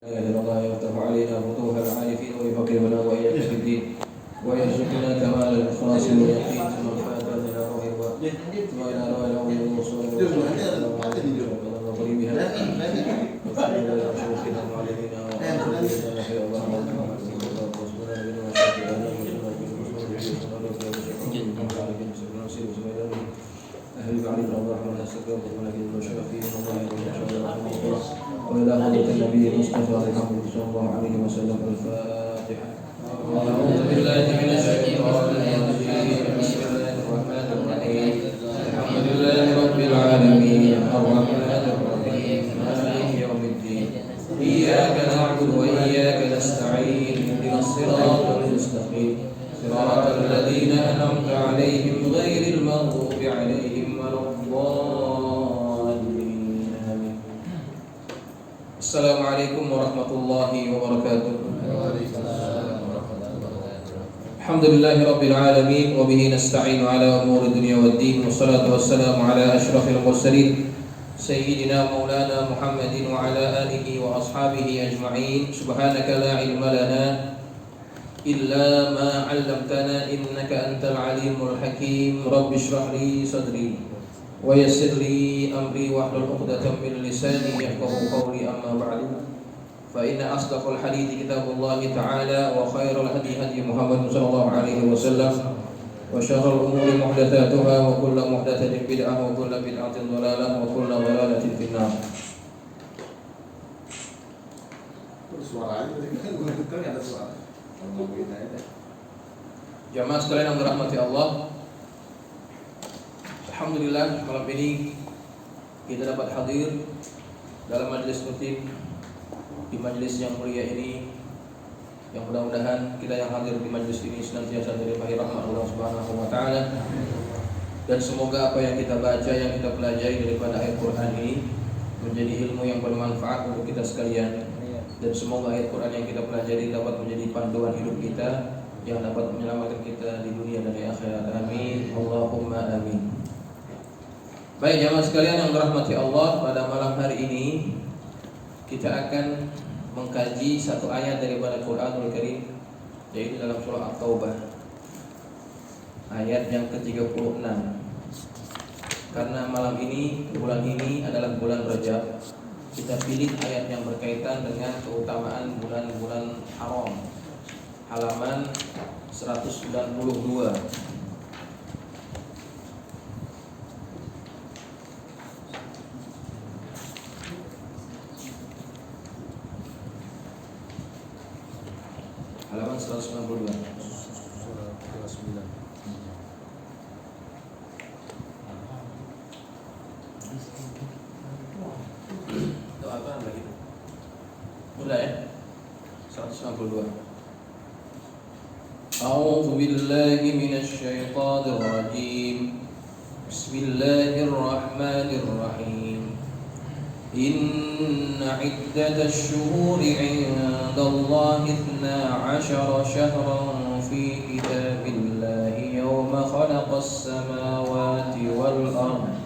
الله يفتح علينا فتوح العارفين ويفقهنا وإياك في الدين ويرزقنا كمال الإخلاص واليقين ثم الفاتحة إلى روح ثم إلى روح الأول والوصول وقريبها وشيخنا ومعلمينا وأخونا في الله أهل علي بن عبد الرحمن السكر ولكن المشافي الله يرحمه وإلى حضرة النبي المصطفى محمد صلى الله عليه وسلم الفاتحة. أعوذ بالله من الشيطان الرجيم بسم الله الرحمن الرحيم الحمد لله رب العالمين الرحمن الرحيم مالك يوم الدين إياك نعبد وإياك نستعين اهدنا الصراط المستقيم صراط الذين أنعمت عليهم غير المغضوب عليهم ولا الضالين آمين. Assalamualaikum warahmatullahi wabarakatuh. Alhamdulillahi rabbil alamin wa bihi nasta'inu ala umuri dunya waddin wassalatu wassalamu ala asyrafil mursalin sayyidina maulana Muhammadin wa ala alihi wa ashabihi ajma'in. Subhanaka la ilma lana illa ma 'allamtana innaka antal alimul hakim. Rabbi shrah li sadri wa yassir li amri wahlul 'uqdatam min lisani yafqahu qawli amma ba'du. Fa inna asdaqal hadithi kitabullah ta'ala wa khairal hadi hadi Muhammad sallallahu alaihi wasallam wa syarrul umuri muhdatsatuha wa kullu muhdatsatin bid'ah wa kullu bid'atin dhalalah wa kullu dhalalatin finnar. Suaranya tadi kan gue dengar ada suara. Jamaah sekalian yang dirahmati Allah, alhamdulillah malam ini kita dapat hadir dalam majelis rutin di majelis yang mulia ini, yang mudah-mudahan kita yang hadir di majelis ini senantiasa dilimpahi rahmat Allah Subhanahu wa taala, dan semoga apa yang kita baca, yang kita pelajari daripada ayat Quran ini menjadi ilmu yang bermanfaat untuk kita sekalian. Dan semoga ayat Quran yang kita pelajari dapat menjadi panduan hidup kita yang dapat menyelamatkan kita di dunia dan di akhirat. Amin. Allahumma amin. Baik jamaah sekalian yang dirahmati Allah, pada malam hari ini kita akan mengkaji satu ayat daripada Quranul Karim, yaitu dalam surah At-Taubah ayat yang ke-36. Karena malam ini, bulan ini adalah bulan Rajab, kita pilih ayat yang berkaitan dengan keutamaan bulan-bulan haram, halaman 192. Halaman 192. Surah 29. Doa lagi. Mulai ya. 192. A'udzu billahi minasy syaithanir rajim. Bismillahirrahmanirrahim. Inna 'iddatash shuhuri 'indallahi 12 syahran fi kitabillahi yawma khalaqas samawati wal ardh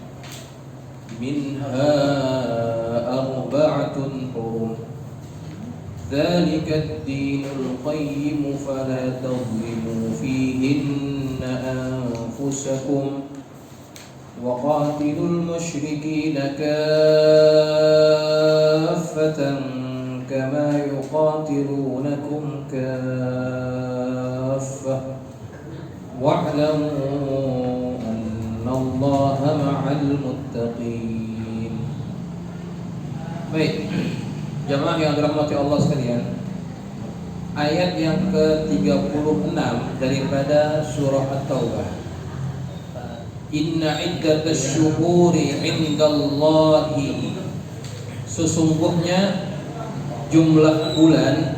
minha arba'atun hurum dhalika ad-dinul qayyim fala tadhlimu fihinna anfusakum wa qatilul musyrikina kaffatan kama yuqatilunakum kaffah wa'lamu annallaha ma'al muttaqin. Baik, jamaah yang dirahmati Allah sekalian, ayat yang ke-36 daripada surah At-Taubah. Inna iddatash syuhuri 'indallahi, sesungguhnya jumlah bulan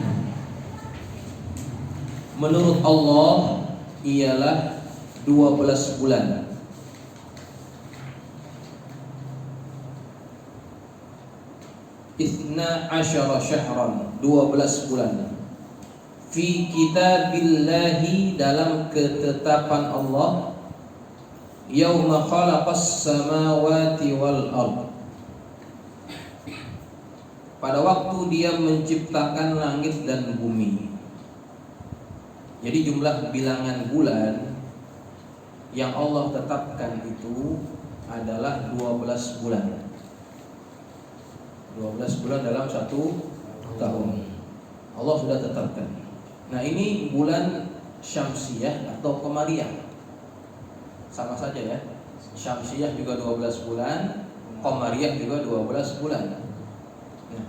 menurut Allah ialah 12 bulan. Ithna asyara syahran, 12 bulan. Fi kitabillahi, dalam ketetapan Allah, yauma khalaqas samawati wal ardh, pada waktu Dia menciptakan langit dan bumi. Jadi jumlah bilangan bulan yang Allah tetapkan itu adalah 12 bulan. 12 bulan dalam satu tahun Allah sudah tetapkan. Nah, ini bulan Syamsiyah atau Qamariyah. Sama saja ya. Syamsiyah juga 12 bulan, Qamariyah juga 12 bulan. Nah,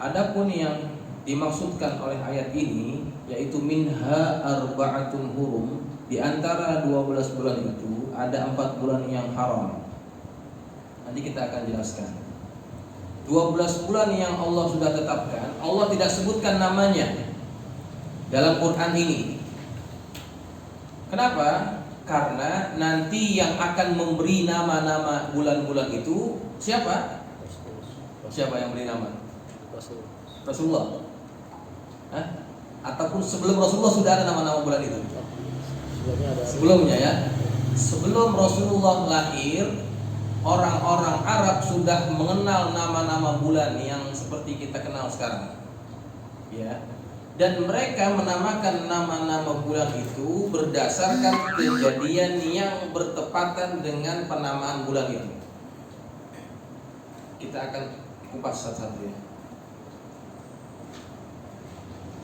adapun yang dimaksudkan oleh ayat ini yaitu minha arba'atun hurum, di antara 12 bulan itu ada 4 bulan yang haram. Nanti kita akan jelaskan. 12 bulan yang Allah sudah tetapkan, Allah tidak sebutkan namanya dalam Quran ini. Kenapa? Karena nanti yang akan memberi nama-nama bulan-bulan itu siapa? Siapa yang beri nama? Rasulullah. Hah? Ataupun sebelum Rasulullah sudah ada nama-nama bulan itu? Sebelumnya ya. Sebelum Rasulullah lahir, orang-orang Arab sudah mengenal nama-nama bulan yang seperti kita kenal sekarang. Ya. Dan mereka menamakan nama-nama bulan itu berdasarkan kejadian yang bertepatan dengan penamaan bulan itu. Kita akan kupas satu-satu ya.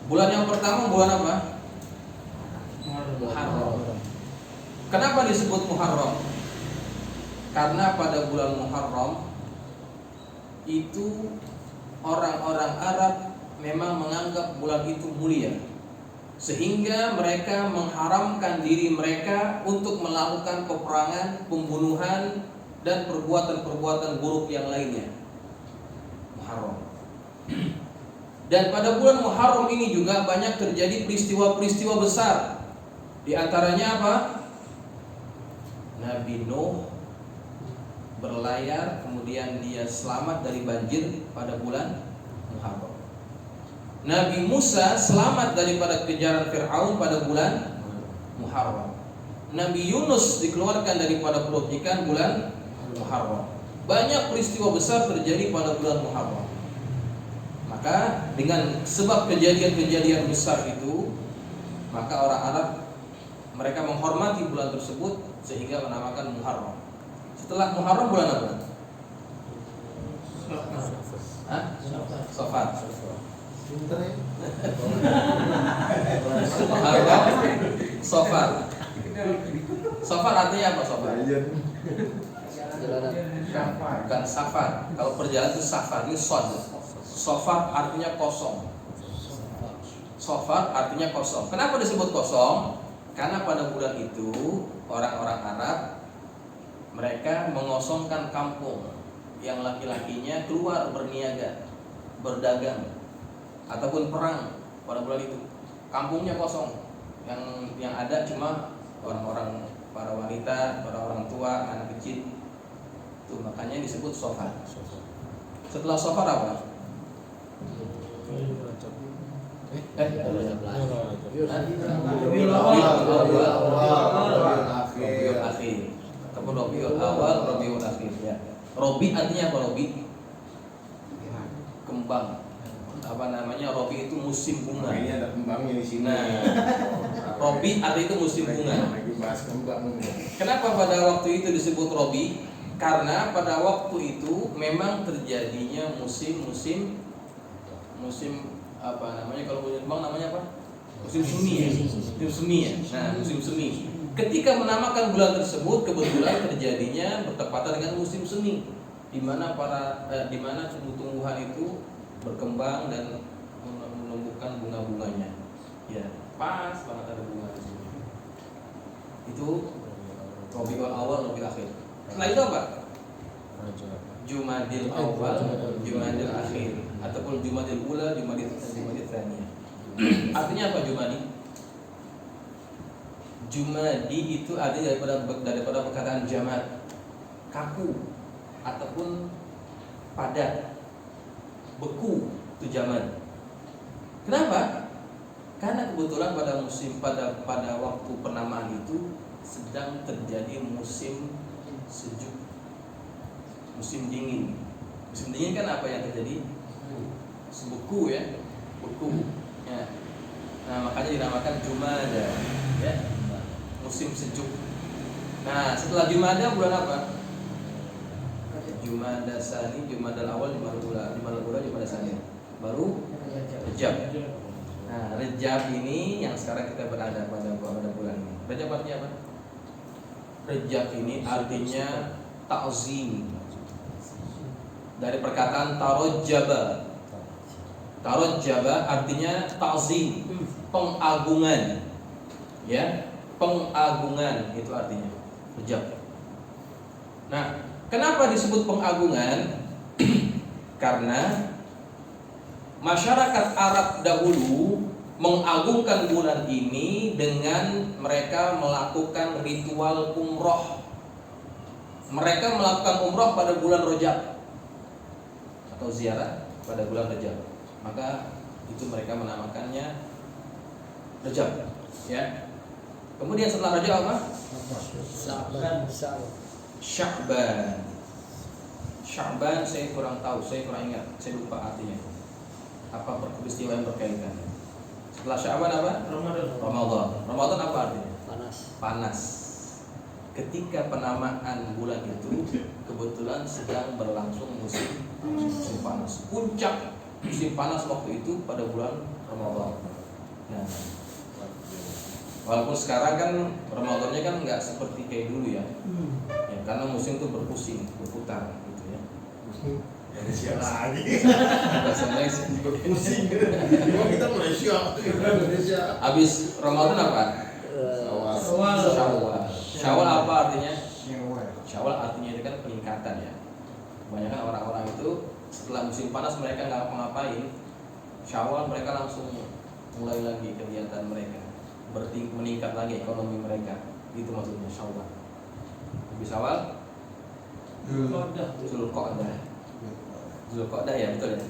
Bulan yang pertama bulan apa? Muharram. Kenapa disebut Muharram? Karena pada bulan Muharram itu orang-orang Arab memang menganggap bulan itu mulia, sehingga mereka mengharamkan diri mereka untuk melakukan peperangan, pembunuhan, dan perbuatan-perbuatan buruk yang lainnya. Muharram. Dan pada bulan Muharram ini juga banyak terjadi peristiwa-peristiwa besar. Di antaranya apa? Nabi Nuh berlayar, kemudian dia selamat dari banjir pada bulan Muharram. Nabi Musa selamat daripada kejaran Fir'aun pada bulan Muharram. Nabi Yunus dikeluarkan daripada perut ikan bulan Muharram. Banyak peristiwa besar terjadi pada bulan Muharram. Maka dengan sebab kejadian-kejadian besar itu, maka orang Arab mereka menghormati bulan tersebut sehingga menamakan Muharram. Setelah Muharram bulan apa? Safar. Muharram, Safar. Safar artinya apa Safar? Bukan safar. Kalau perjalanan itu safar, ini sod. Safar artinya kosong. Safar artinya kosong. Kenapa disebut kosong? Karena pada bulan itu orang-orang Arab mereka mengosongkan kampung yang laki-lakinya keluar berniaga, berdagang ataupun perang pada bulan itu. Kampungnya kosong. Yang ada cuma orang-orang, para wanita, para orang tua, anak kecil. Itu makanya disebut Safar. Setelah Safar apa? Rabiul Akhir. Ataupun Rabiul Awal, Rabiul Akhir ya. Robi artinya apa Robi? Kembang. Apa namanya? Robi itu musim bunga. Ini ada kembangnya di sini. Nah, Robi artinya itu musim bunga. Lagi bahas kembang. Kenapa pada waktu itu disebut Robi? Karena pada waktu itu memang terjadinya musim apa namanya, kalau musim Jepang namanya apa? Musim semi ya. Musim semi ya. Nah, musim semi. Ketika menamakan bulan tersebut kebetulan terjadinya bertepatan dengan musim semi, di mana tumbuh-tumbuhan itu berkembang dan menumbuhkan bunga-bunganya. Ya, pas banget ada bunga di sini. Itu Rabiul Awal, Rabiul Akhir. Setelah itu apa? Jumadil Awal, Jumadil Akhir, ataupun Jumadil Ula, Jumadil Tsaniyah. Artinya apa Jumadi? Jumadi itu ada daripada perkataan jamad, kaku ataupun padat, beku, itu jamad. Kenapa? Karena kebetulan pada waktu penamaan itu sedang terjadi musim sejuk, musim dingin. Musim dingin kan apa yang terjadi? Sebuku ya, beku. Ya. Nah makanya dinamakan Jumada, ya, musim sejuk. Nah setelah Jumada bulan apa? Jumada Sani, Jumada Awal, Jumada Ula, Jumada Sani. Baru Rejab. Nah Rejab ini yang sekarang kita berada pada bulan ini. Rejab artinya apa? Rejab ini artinya ta'zim. Dari perkataan tarojjaba. Tarojjaba artinya ta'zim, pengagungan. Ya, pengagungan itu artinya Rejab. Nah, kenapa disebut pengagungan? Karena masyarakat Arab dahulu mengagungkan bulan ini dengan mereka melakukan ritual umroh. Mereka melakukan umroh pada bulan Rejab atau ziarah pada bulan Rejab. Maka itu mereka menamakannya Rejab, ya. Kemudian setelah Rejab apa? Sya'ban. Sya'ban saya kurang tahu, saya kurang ingat, saya lupa artinya. Apa peristiwa yang berkaitan? Setelah Sya'ban apa? Ramadan. Ramadan apa artinya? Panas. Ketika penamaan bulan itu kebetulan sedang berlangsung musim panas. Puncak musim panas waktu itu pada bulan Ramadan. Nah, walaupun sekarang kan Ramadannya kan nggak seperti kayak dulu ya, ya karena musim itu berputar gitu ya. Indonesia lagi. Bahasa Malaysia. Pusing gitu. Memang kita Indonesia. Habis Ramadan apa? Syawal. Syawal apa artinya? Syawal. Syawal artinya itu kan peningkatan ya. Kebanyakan orang-orang itu setelah musim panas mereka nggak ngapain. Syawal mereka langsung mulai lagi kegiatan mereka, meningkat lagi ekonomi mereka. Itu maksudnya Syawal. Habis Syawal Zulqa'dah. Zulqa'dah ya, betul ya?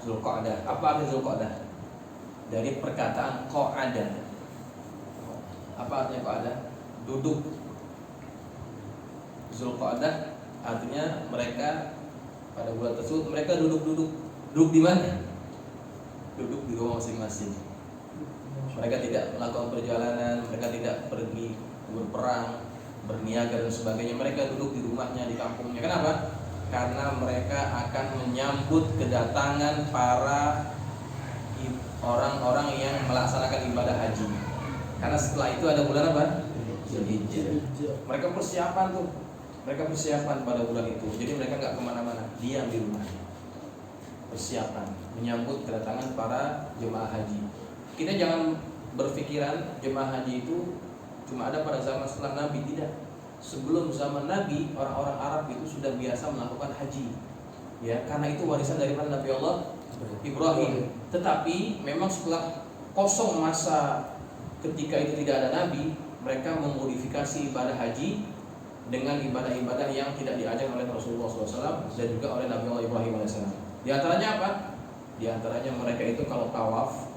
Zulqa'dah. Apa arti Zulqa'dah? Dari perkataan qa'ada. Apa artinya qa'ada? Duduk. Zulqa'dah artinya mereka pada bulan tersebut mereka duduk di mana? Duduk di rumah masing-masing. Mereka tidak melakukan perjalanan, mereka tidak pergi berperang, berniaga dan sebagainya. Mereka duduk di rumahnya, di kampungnya. Kenapa? Karena mereka akan menyambut kedatangan para orang-orang yang melaksanakan ibadah haji. Karena setelah itu ada bulan apa? Zulhijjah. Mereka persiapan tuh. Mereka persiapan pada bulan itu. Jadi mereka nggak kemana-mana, diam di rumahnya. Persiapan menyambut kedatangan para jemaah haji. Kita jangan berpikiran jemaah haji itu cuma ada pada zaman setelah Nabi, tidak. Sebelum zaman Nabi, orang-orang Arab itu sudah biasa melakukan haji. Ya, karena itu warisan daripada Nabi Allah Ibrahim. Tetapi memang setelah kosong masa ketika itu tidak ada Nabi, mereka memodifikasi ibadah haji dengan ibadah-ibadah yang tidak diajar oleh Rasulullah SAW dan juga oleh Nabi Allah Ibrahim AS. Di antaranya apa? Di antaranya mereka itu kalau tawaf,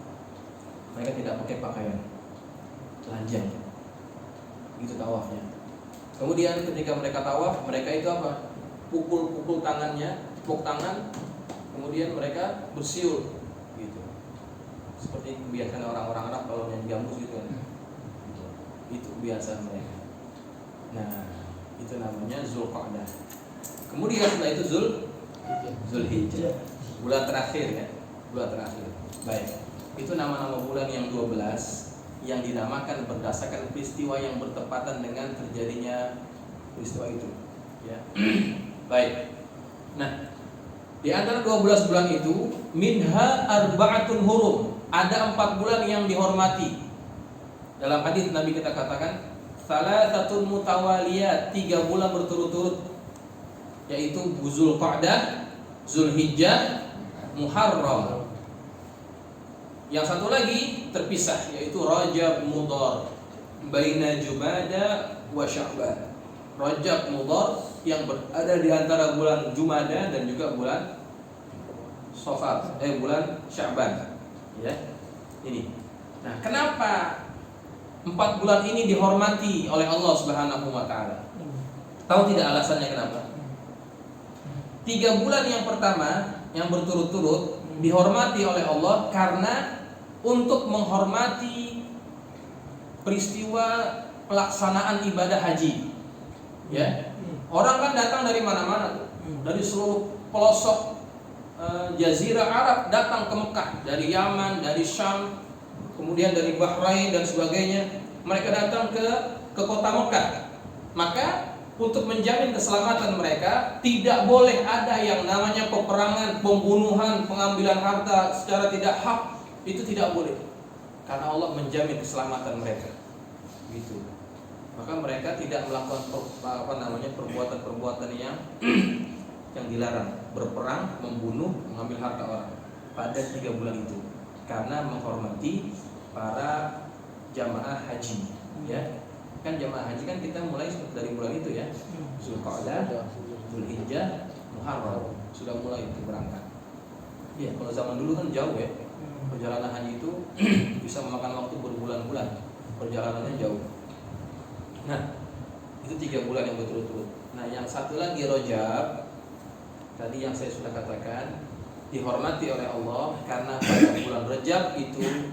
mereka tidak pakai pakaian, telanjang. Itu tawafnya. Kemudian ketika mereka tawaf, mereka itu apa? Pukul tangannya, tepuk tangan, kemudian mereka bersiul, gitu. Seperti kebiasaan orang-orang Arab kalau yang gambus gitu kan. Itu kebiasaan mereka. Nah, itu namanya Zulqa'dah. Kemudian setelah itu Zulhijjah. Bulan terakhir ya. Bulan terakhir. Baik. Itu nama-nama bulan yang 12 yang dinamakan berdasarkan peristiwa yang bertepatan dengan terjadinya peristiwa itu. Ya. Baik. Nah, di antara 12 bulan itu minha arba'atun hurum. Ada 4 bulan yang dihormati. Dalam hadis Nabi kita katakan salasatun mutawaliyat, 3 bulan berturut-turut, yaitu Zulqa'dah, Zulhijjah, Muharram. Yang satu lagi terpisah, yaitu Rajab Mudhar, baina Jumada wa Sya'ban. Rajab Mudhar yang berada di antara bulan Jumada dan juga bulan Safar, bulan Sya'ban. Ya. Ini. Nah, kenapa 4 bulan ini dihormati oleh Allah Subhanahu wa taala? Tahu tidak alasannya kenapa? 3 bulan yang pertama yang berturut-turut dihormati oleh Allah karena untuk menghormati peristiwa pelaksanaan ibadah haji. Ya. Orang kan datang dari mana-mana tuh. Dari seluruh pelosok Jazirah Arab datang ke Mekah, dari Yaman, dari Syam, kemudian dari Bahrain dan sebagainya. Mereka datang ke kota Mekah. Maka untuk menjamin keselamatan mereka, tidak boleh ada yang namanya peperangan, pembunuhan, pengambilan harta secara tidak hak. Itu tidak boleh. Karena Allah menjamin keselamatan mereka. Gitu. Maka mereka tidak melakukan perbuatan-perbuatan yang dilarang, berperang, membunuh, mengambil harta orang pada 3 bulan itu, karena menghormati para jamaah haji. Ya, kan jamaah haji kan kita mulai dari bulan itu ya, Zulqa'dah, Dzulhijjah, Muharram sudah mulai itu berangkat. Ya, kalau zaman dulu kan jauh ya, perjalanan haji itu bisa memakan waktu berbulan-bulan, perjalanannya jauh. Nah, itu 3 bulan yang berturut-turut. Nah, yang satu lagi Rajab, tadi yang saya sudah katakan, dihormati oleh Allah karena pada bulan Rajab itu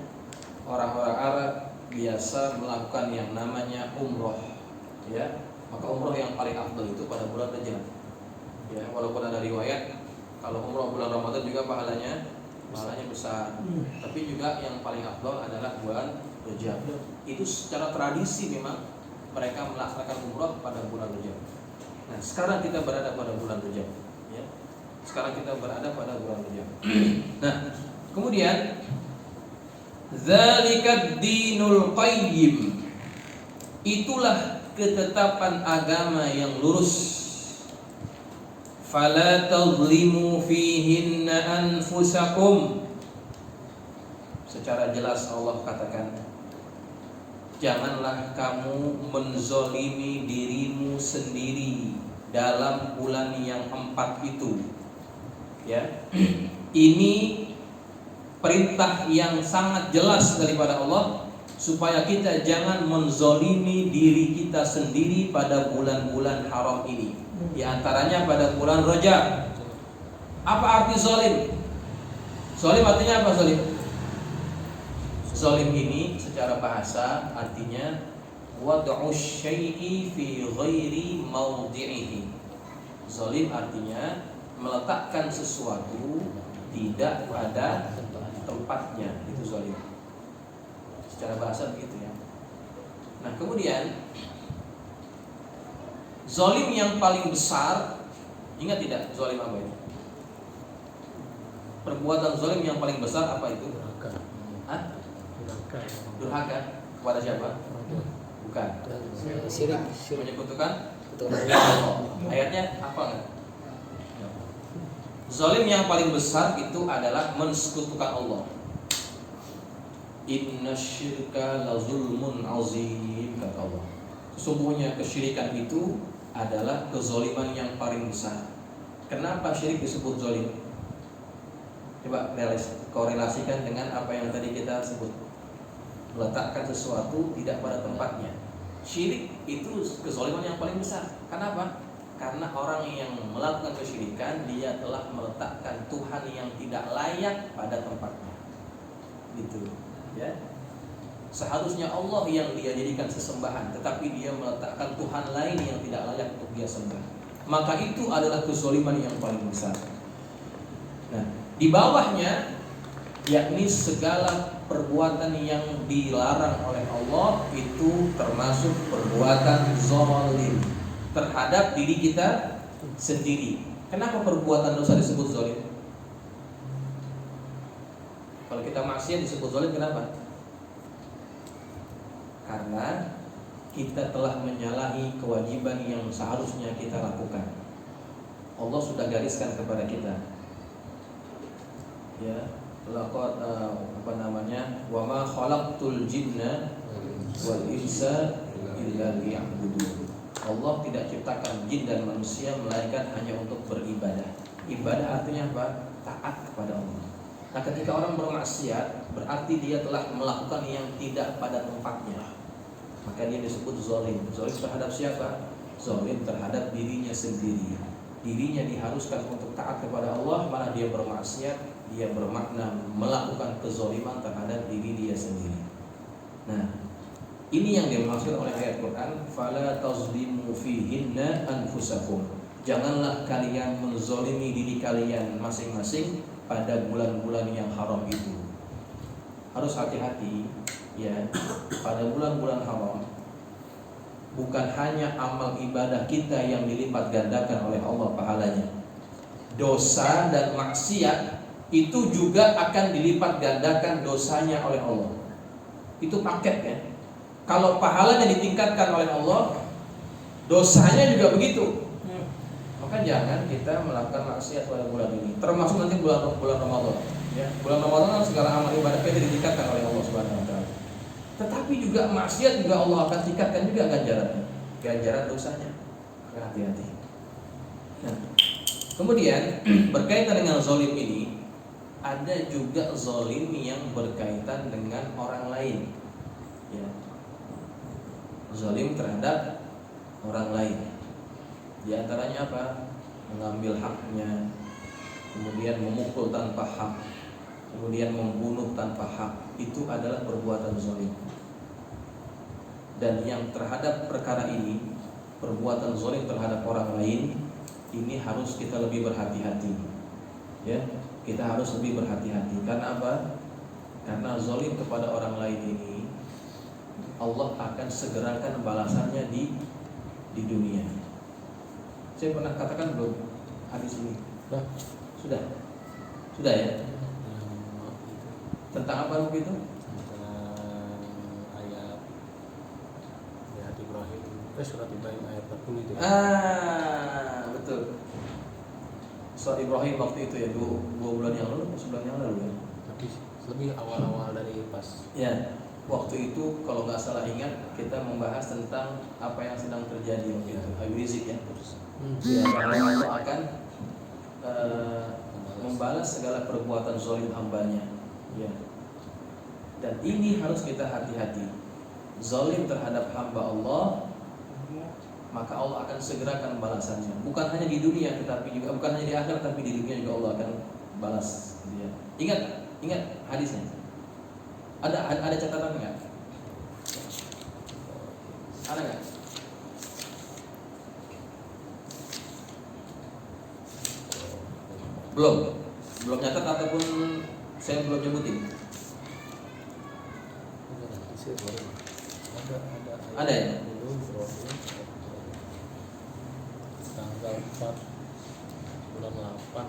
orang-orang Arab biasa melakukan yang namanya umroh, ya. Maka umroh yang paling afdal itu pada bulan Rajab. Ya, walaupun ada riwayat kalau umroh bulan Ramadan juga pahalanya besar. Tapi juga yang paling afdal adalah bulan Rajab. Itu secara tradisi memang mereka melaksanakan umroh pada bulan Rajab. Nah, sekarang kita berada pada bulan Rajab, ya. Sekarang kita berada pada bulan Rajab. Nah, kemudian Zalikad dinul qayyim, itulah ketetapan agama yang lurus. Fala tadhlimu fihinna anfusakum. Secara jelas Allah katakan, janganlah kamu menzolimi dirimu sendiri dalam bulan yang 4 itu. Ya, ini perintah yang sangat jelas daripada Allah supaya kita jangan menzolimi diri kita sendiri pada bulan-bulan haram ini. Di antaranya pada bulan Rajab. Apa arti zolim? Zolim artinya apa zolim? Zolim ini secara bahasa artinya wad'u syai'i fi ghairi mawdi'ihi. Zolim artinya meletakkan sesuatu tidak pada tempatnya, itu zolim. Secara bahasa begitu ya. Nah, kemudian zolim yang paling besar, ingat tidak zolim apa itu? Perbuatan zolim yang paling besar apa itu? Durhaka. Hah? Durhaka kepada siapa? Bukan. Syirik. Menyekutukan ayatnya apa enggak? Zalim yang paling besar itu adalah mensekutukan Allah. Inna syirka la zulmun azim, kata Allah. Sesungguhnya kesyirikan itu adalah kezaliman yang paling besar. Kenapa syirik disebut zalim? Coba korelasikan dengan apa yang tadi kita sebut, meletakkan sesuatu tidak pada tempatnya. Syirik itu kezaliman yang paling besar. Kenapa? Karena orang yang melakukan kesyirikan, dia telah meletakkan Tuhan yang tidak layak pada tempatnya. Gitu, ya. Seharusnya Allah yang dia jadikan sesembahan, tetapi dia meletakkan Tuhan lain yang tidak layak untuk dia sembah. Maka itu adalah kezaliman yang paling besar. Nah, di bawahnya yakni segala perbuatan yang dilarang oleh Allah itu termasuk perbuatan zalim terhadap diri kita sendiri. Kenapa perbuatan dosa disebut zalim? Kalau kita maksiat disebut zalim, kenapa? Karena kita telah menyalahi kewajiban yang seharusnya kita lakukan. Allah sudah gariskan kepada kita, ya, laqad wa ma khalaqtul jinna wal insa illa liya'budun. Allah tidak ciptakan jin dan manusia melainkan hanya untuk beribadah. Ibadah artinya apa? Taat kepada Allah. Nah, ketika orang bermaksiat, berarti dia telah melakukan yang tidak pada tempatnya. Maka dia disebut zalim. Zalim terhadap siapa? Zalim terhadap dirinya sendiri. dirinya diharuskan untuk taat kepada Allah, malah dia bermaksiat, dia bermakna melakukan kezaliman terhadap diri dia sendiri. Nah, ini yang dimaksud oleh ayat Quran, fala tazlimu fihinna anfusakum. Janganlah kalian menzalimi diri kalian masing-masing pada bulan-bulan yang haram itu. Harus hati-hati ya, pada bulan-bulan haram bukan hanya amal ibadah kita yang dilipat gandakan oleh Allah pahalanya. Dosa dan maksiat itu juga akan dilipat gandakan dosanya oleh Allah. Itu paket ya. Kalau pahalanya ditingkatkan oleh Allah, dosanya juga begitu. Maka jangan kita melakukan maksiat pada bulan ini. Termasuk nanti bulan Ramadan. Ya, bulan Ramadan segala amal ibadah kita ditingkatkan oleh Allah Subhanahu Wa Taala. Tetapi juga maksiat juga Allah akan tingkatkan juga ganjaran dosanya. Maka hati-hati. Nah, kemudian berkaitan dengan zalim ini, ada juga zalim yang berkaitan dengan orang lain. Ya. Zalim terhadap orang lain. Di antaranya apa? Mengambil haknya, kemudian memukul tanpa hak, kemudian membunuh tanpa hak. Itu adalah perbuatan zalim. Dan yang terhadap perkara ini, perbuatan zalim terhadap orang lain, ini harus kita lebih berhati-hati. Ya, kita harus lebih berhati-hati. Karena apa? Karena zalim kepada orang lain ini, Allah akan segerakan balasannya di dunia. Saya pernah katakan belum hadis ini? Sudah ya? Tentang apa begitu? Tentang ayat Ibrahim, surat Ibrahim ayat 40 itu. Betul. Surat Ibrahim waktu itu ya, 2 bulan yang lalu, sebulan yang lalu ya. Lebih awal-awal dari pas. Ya, waktu itu kalau nggak salah ingat kita membahas tentang apa yang sedang terjadi waktu itu. Habib Rizik ya. Ya, bahwa Allah akan membalas segala perbuatan zalim hambanya. Ya. Dan ini harus kita hati-hati. Zalim terhadap hamba Allah, maka Allah akan segerakan balasannya. Bukan hanya di dunia, tetapi juga bukan hanya di akhirat, tapi di dunia juga Allah akan balas. Ya. Ingat hadisnya. Ada catatan nggak? Ada nggak? Belum nyatat ataupun saya belum nyebutin. Ada ya? Tanggal 4 bulan 8.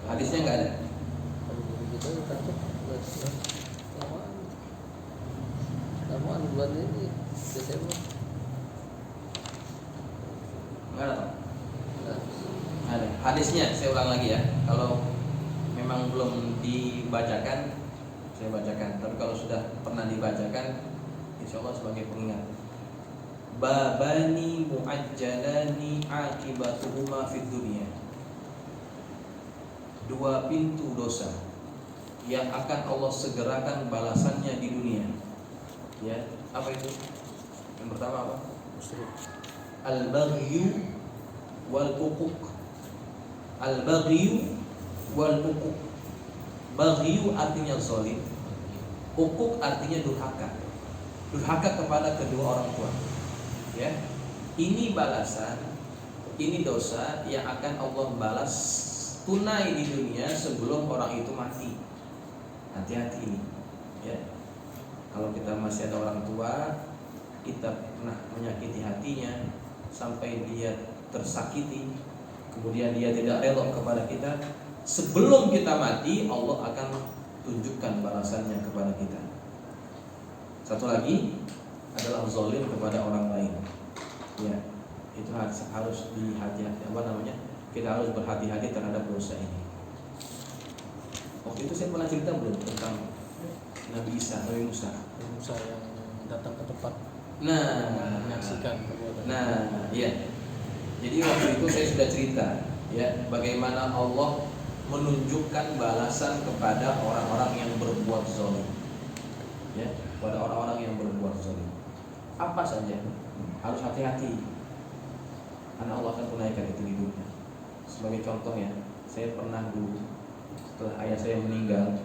Hadisnya nggak ada. Kita lamaan bulan ini Desember. Nggak ada. Ada. Hadisnya saya ulang lagi ya. Kalau memang belum dibacakan, saya bacakan. Tapi kalau sudah pernah dibacakan, insya Allah sebagai pengingat. Babani mu'ajjalani akibatuhuma fid dunya. 2 pintu dosa yang akan Allah segerakan balasannya di dunia. Ya, apa itu? Yang pertama apa? Al-baghyu wal uquq. Al-baghyu wal uquq. Baghyu artinya zalim, uquq artinya durhaka. Durhaka kepada kedua orang tua. Ya. Ini balasan, ini dosa yang akan Allah balas tunai di dunia sebelum orang itu mati. Hati-hati ini. Ya. Kalau kita masih ada orang tua, kita pernah menyakiti hatinya sampai dia tersakiti, kemudian dia tidak rela kepada kita, sebelum kita mati Allah akan tunjukkan balasannya kepada kita. Satu lagi adalah zalim kepada orang lain. Ya, itu harus dihati-hati. Kita harus berhati-hati terhadap dosa ini. Waktu itu saya pernah cerita belum tentang Nabi Musa yang datang ke tempat menyaksikan perbuatan. Iya. Jadi waktu itu saya sudah cerita ya bagaimana Allah menunjukkan balasan kepada orang-orang yang berbuat zalim. Ya, kepada orang-orang yang berbuat zalim. Apa saja harus hati-hati. karena Allah akan tunaikan itu di dunia. Sebagai contoh ya, saya pernah dulu setelah ayah saya meninggal,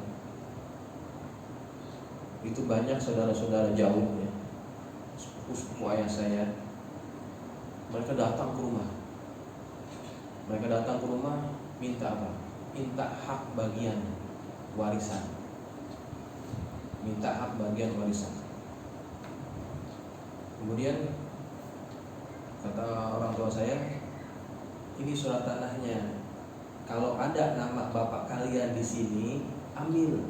itu banyak saudara-saudara jauh ya, sepupu-sepupu ayah saya, mereka datang ke rumah. Mereka datang ke rumah minta apa? Minta hak bagian warisan. Minta hak bagian warisan. Kemudian kata orang tua saya, ini surat tanahnya. Kalau ada nama bapak kalian di sini, ambil.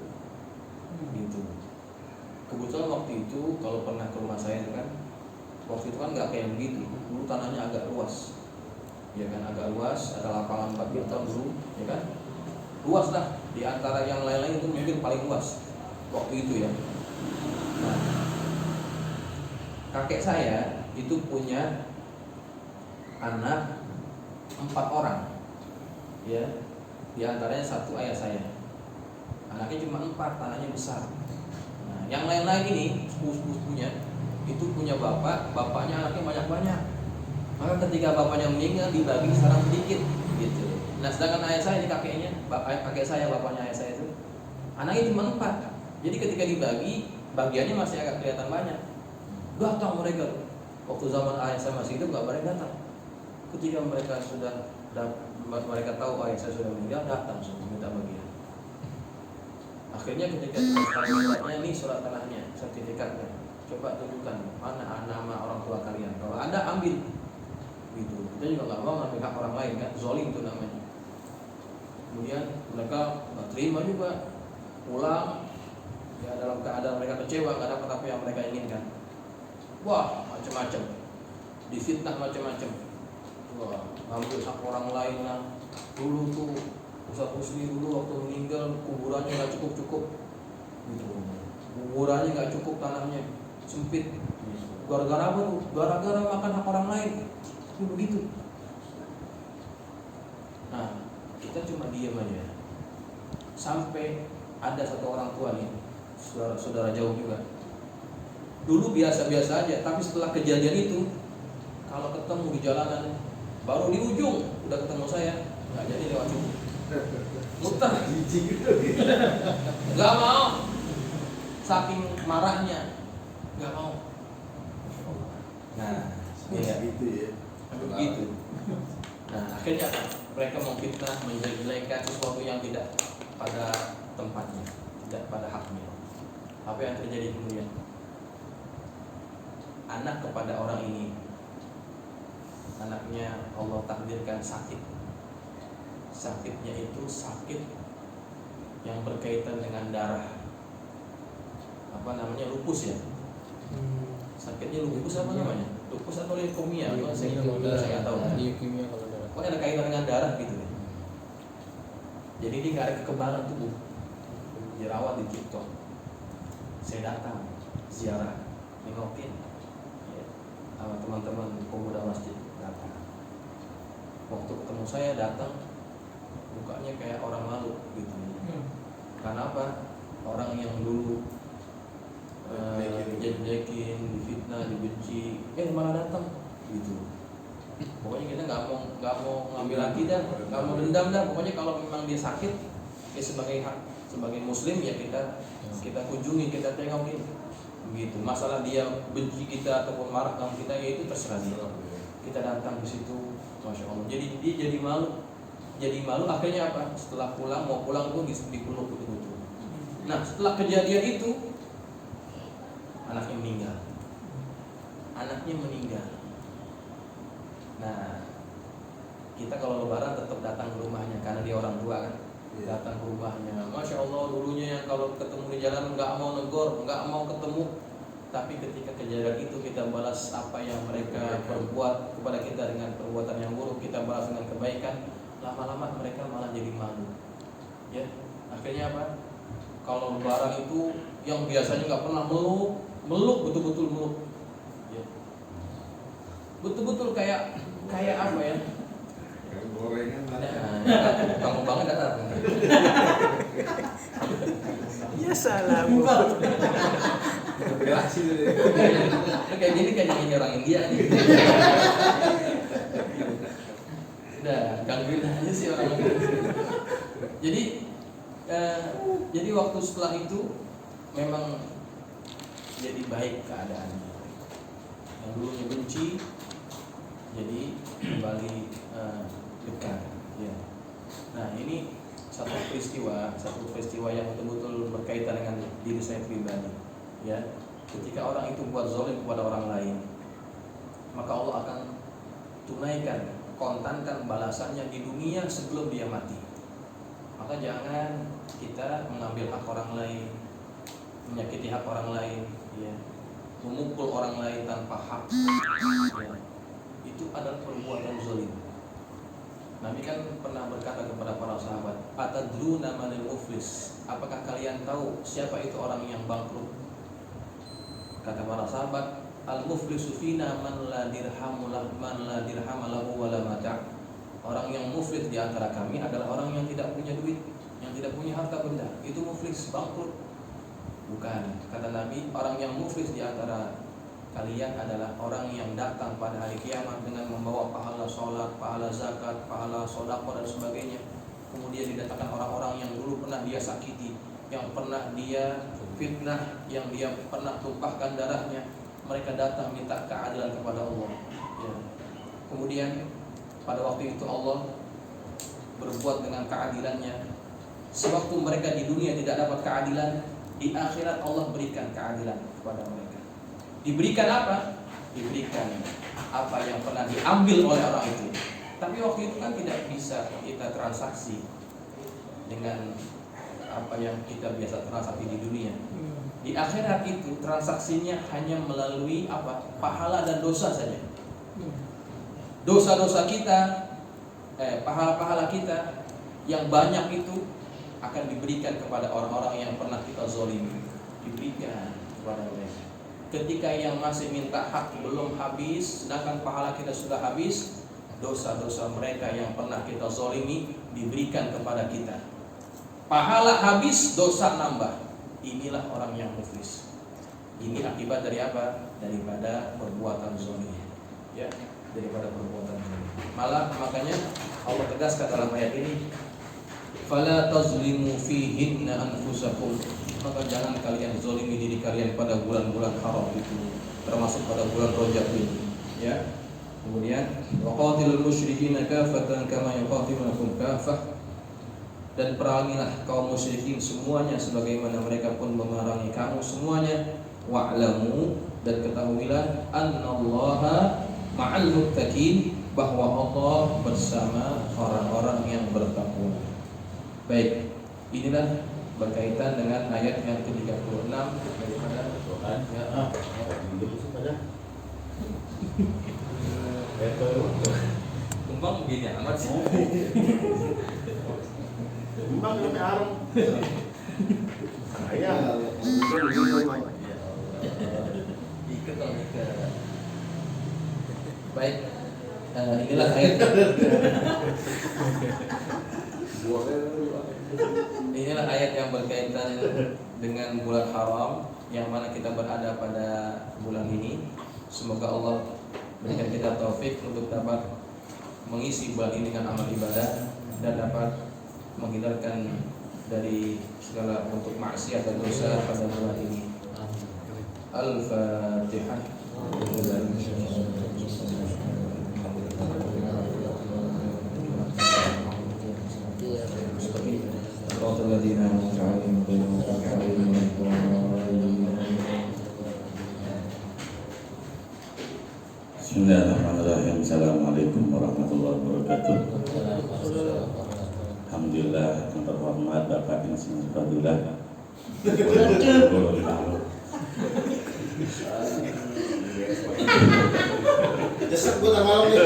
Gitu. Kebetulan waktu itu kalau pernah ke rumah saya itu kan, waktu itu kan nggak kayak begitu. Dulu tanahnya agak luas, ya kan, agak luas. Ada lapangan badminton dulu, ya kan, luas lah. Di antara yang lain-lain itu mungkin paling luas waktu itu ya. Nah, kakek saya itu punya anak 4 orang, ya. Di antaranya 1 ayah saya. Anaknya cuma 4, tanahnya besar. Nah, yang lain-lain ini sepupu-sepupunya itu punya bapak, bapaknya anaknya banyak-banyak. Maka ketika bapaknya meninggal dibagi sekarang sedikit, gitu. Nah, sedangkan ayah saya ini kakeknya, kakek saya, bapaknya ayah saya itu anaknya cuma 4. Jadi ketika dibagi, bagiannya masih agak kelihatan banyak. Datang mereka. Waktu zaman ayah saya masih hidup, nggak mereka datang. Ketika mereka sudah mereka tahu ayah saya sudah meninggal, datang semua minta bagian. Akhirnya ketika sekarang mintanya, ini surat tanahnya, sertifikatnya, coba tunjukkan mana nama orang tua kalian. Kalau ada ambil, gitu. Kita juga nggak mau ngambil hak orang lain kan, zolim itu namanya. Kemudian mereka nggak terima juga, pulang ya dalam keadaan mereka kecewa, nggak dapat apa yang mereka inginkan. Wah, macam-macam, difitnah macam-macam. Wah, ngambil hak orang lain lah. Dulu tuh Ustaz Husni dulu waktu meninggal kuburannya nggak cukup, gitu. Kuburannya nggak cukup, tanahnya sempit. Gara-gara apa tuh? Gara-gara makan hak orang lain. Itu begitu. Nah, kita cuma diam aja. Sampai ada satu orang tua nih, saudara jauh juga. Dulu biasa-biasa aja, tapi setelah kejadian itu, kalau ketemu di jalanan, baru di ujung udah ketemu saya, nggak jadi lewat situ. Muter, nggak mau, saking marahnya, nggak mau. Nah, ya gitu ya. begitu. Nah, akhirnya mereka memfitnah, menjelek-jelekan sesuatu yang tidak pada tempatnya, tidak pada haknya. Apa yang terjadi kemudian? Anak kepada orang ini, anaknya Allah takdirkan sakit. Sakitnya itu sakit yang berkaitan dengan darah. Apa namanya? Lupus ya. Sakitnya lupus apa namanya? Lupus atau leukemia? Saya nggak tahu. Leukemia kalau darah. Pokoknya ada kaitan dengan darah gitu ya. Jadi dia nggak ada kekebalan tubuh. Dirawat di TikTok. Saya datang ziarah, nengokin, ya, sama teman-teman pemuda masjid datang. Waktu ketemu saya datang, mukanya kayak orang malu gitu. Karena apa? Orang yang dulu dijelekin, difitnah, dibenci, malah datang gitu. Pokoknya kita nggak mau ngambil lagi dah, nggak mau dendam dah. Pokoknya kalau memang dia sakit, ya sebagai muslim ya kita kunjungi, kita tengokin begitu. Masalah dia benci kita ataupun marah sama kita, ya itu terserah dia. Kita datang di situ, masya Allah. Jadi dia jadi malu. Akhirnya apa? Setelah mau pulang tuh dipeluk betul-betul. Nah, setelah kejadian itu anaknya meninggal. Nah, kita kalau lebaran tetap datang ke rumahnya karena dia orang tua kan. Datang ke rumahnya, masya Allah, dulunya yang kalau ketemu di jalan nggak mau negor, nggak mau ketemu, tapi ketika kejadian itu kita balas apa yang mereka perbuat kepada kita dengan perbuatan yang buruk, kita balas dengan kebaikan. Lama-lama mereka malah jadi malu. Ya, akhirnya apa? Kalau lebaran itu yang biasanya nggak pernah meluk betul-betul meluk. Ya. Betul-betul kayak apa ya? Gorengan Kamu banget datang. Ya salah. Kayak gini kayak orang India nih. Udah, gangguin aja sih orang. Jadi waktu setelah itu memang jadi baik keadaannya. Yang dulunya benci jadi kembali dekat. Ya. Nah ini satu peristiwa yang betul-betul berkaitan dengan diri saya pribadi. Ya, ketika orang itu buat zalim kepada orang lain, maka Allah akan tunaikan, kontankan balasannya di dunia sebelum dia mati. Maka jangan kita mengambil hak orang lain, menyakiti hak orang lain, ya, memukul orang lain tanpa hak, ya. Itu adalah perbuatan zalim. Nabi kan pernah berkata kepada para sahabat, "Atadruna manil muflis?" Apakah kalian tahu siapa itu orang yang bangkrut? Kata para sahabat, "Al-muflisu fina man la dirham lahu wa la mata'." Orang yang muflis di antara kami adalah orang yang tidak punya duit, yang tidak punya harta benda. Itu muflis, bangkrut. Bukan, kata Nabi, orang yang muflis di antara kalian adalah orang yang datang pada hari kiamat dengan membawa pahala sholat, pahala zakat, pahala sedekah dan sebagainya. Kemudian didatangkan orang-orang yang dulu pernah dia sakiti, yang pernah dia fitnah, yang dia pernah tumpahkan darahnya. Mereka datang minta keadilan kepada Allah. Ya. Kemudian pada waktu itu Allah berbuat dengan keadilannya. Sewaktu mereka di dunia tidak dapat keadilan, di akhirat Allah berikan keadilan kepada mereka. Diberikan apa? Diberikan apa yang pernah diambil oleh orang itu. Tapi waktu itu kan tidak bisa kita transaksi dengan apa yang kita biasa transaksi di dunia. Di akhirat itu transaksinya hanya melalui apa? Pahala dan dosa saja. Dosa-dosa kita, pahala-pahala kita yang banyak itu akan diberikan kepada orang-orang yang pernah kita zalimi. Diberikan kepada mereka. Ketika yang masih minta hak belum habis, sedangkan pahala kita sudah habis, dosa-dosa mereka yang pernah kita zalimi diberikan kepada kita. Pahala habis, dosa nambah. Inilah orang yang muflis. Ini akibat dari apa? Daripada perbuatan zalim. Ya, daripada perbuatan zalim. Malah makanya Allah tegaskan dalam ayat ini, "Fala tazlimu fihinna anfusakum." Maka jangan kalian zalimi diri kalian pada bulan-bulan haram itu, termasuk pada bulan Rajab ini. Ya. Kemudian waqatilul musyrikina kafatan kama yuqatilunakum kafah. Dan perangilah kaum musyrikin semuanya sebagaimana mereka pun memerangi kamu semuanya. Wa'lamu, dan ketahuilah annallaha ma'al muttaqin, bahwa Allah bersama orang-orang yang bertakwa. Baik, inilah berkaitan dengan ayat yang ke-36 daripada Al-Quran. Kumbang begini amat sih. Kumbang sampai arung. Saya Ikat dong, ikat. Baik, inilah ayat. Inilah ayat yang berkaitan dengan bulan haram, yang mana kita berada pada bulan ini. Semoga Allah berikan kita taufik untuk dapat mengisi bulan ini dengan amal ibadah dan dapat menghindarkan dari segala bentuk maksiat dan dosa pada bulan ini. Al-Fatihah. Bismillahirrahmanirrahim. Assalamualaikum warahmatullahi wabarakatuh. Alhamdulillah, yang terhormat Bapak Insinyur Fadilah. Jasad gue tak mau nih.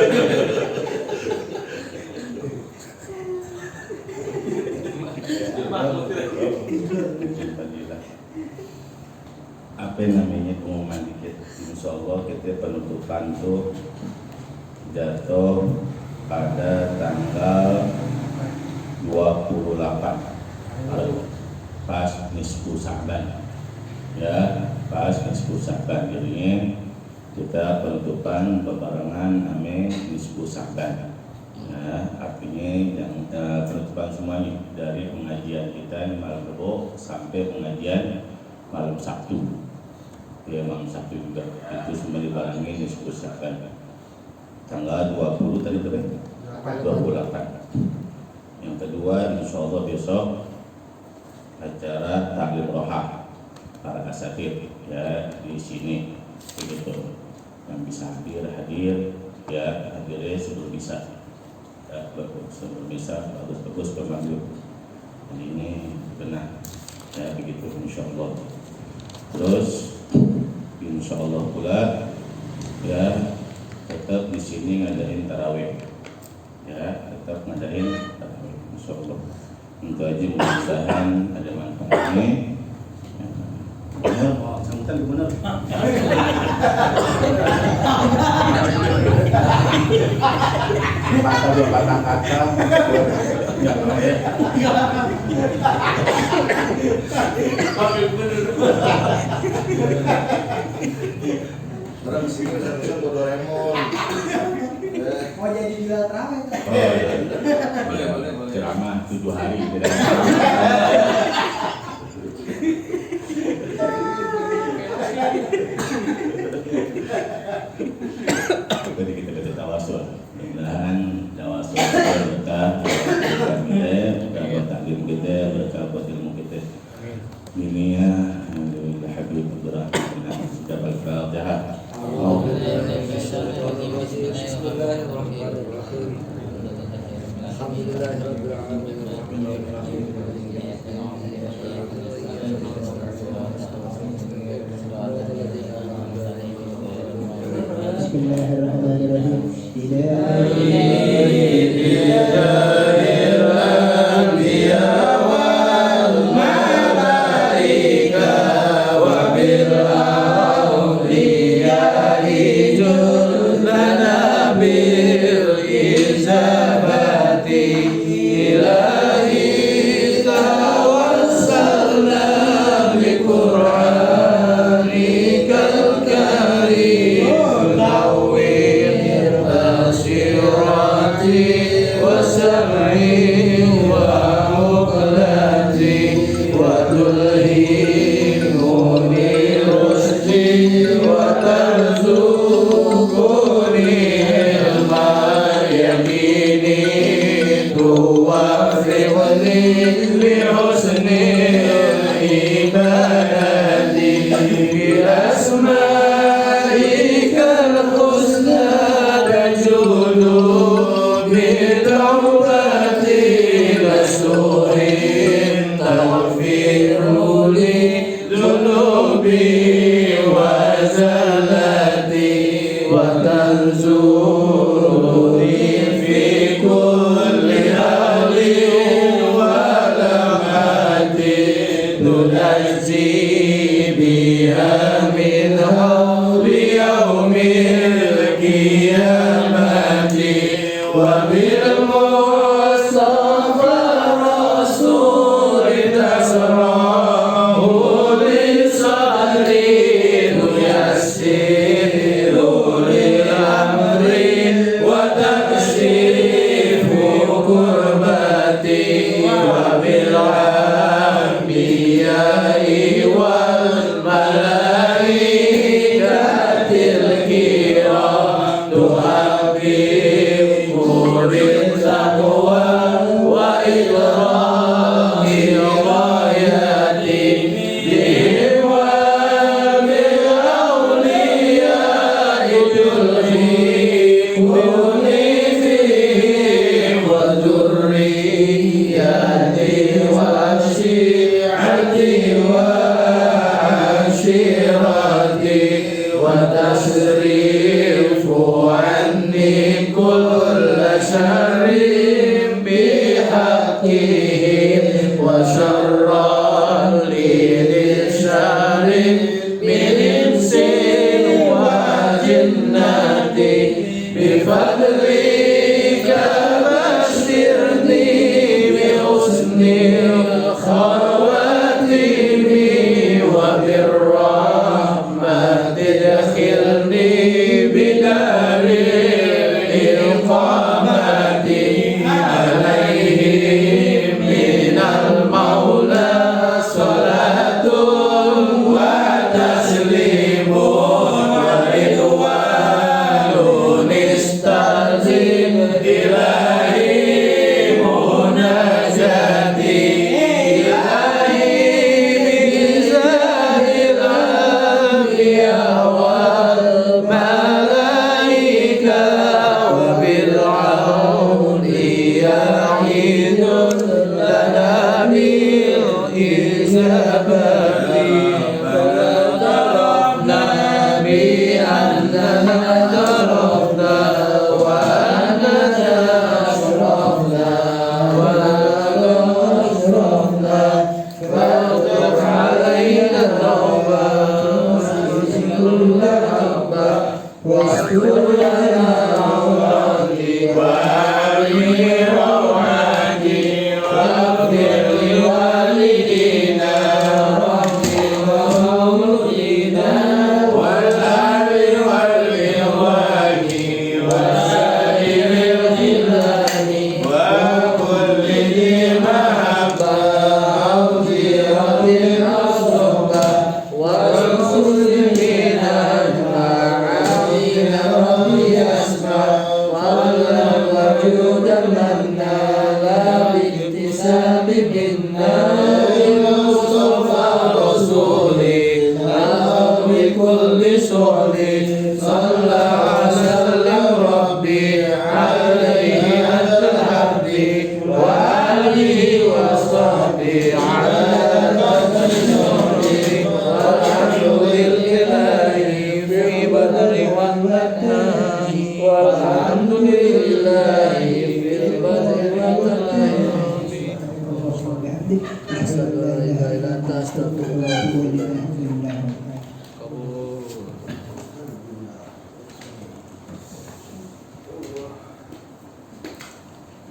Apa namanya pengumuman dikit? Insya Allah kita penutupan tuh jatuh pada tanggal 28 pas nisfu Sa'ban. Ya, pas nisfu Sa'ban ini kita penutupan bebarengan ame nisfu Sa'ban. Ya, artinya yang penutupan semuanya dari pengajian kita malam Rebo sampai pengajian malam Sabtu. Ya, malam Sabtu juga itu semua dibarengi diskusikan. Tanggal 20 tadi berapa? 28. Yang kedua, insya Allah besok acara taklim rohah para asatid ya di sini begitu. Yang bisa hadir ya hadirnya sebelum bisa. Ya, sebelum bisa bagus pemandu. Jadi ini benar ya begitu insya Allah. Terus insya Allah pula ya tetap di sini ngadain tarawih ya tetap ngadain tarawih insya Allah. Untuk aja mudah-mudahan ada manfaatnya. Benar, sambutan benar. Masa dua batang kaca. Ya, Orang sini harusnya buat Doraemon. Mau jadi jual terawih kan? oh, ya. Boleh. Ceramah 7 hari tidak. Jadi kita baca tawasul. Mudah-mudahan tawasul kita berkah taklim kita, berkah buat ilmu kita. Ini ya, alhamdulillah Habib Abdurrahman sudah Al-Fatihah. بفضلك بشرني بحسن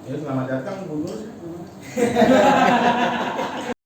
Ya, selamat datang Bu Nur.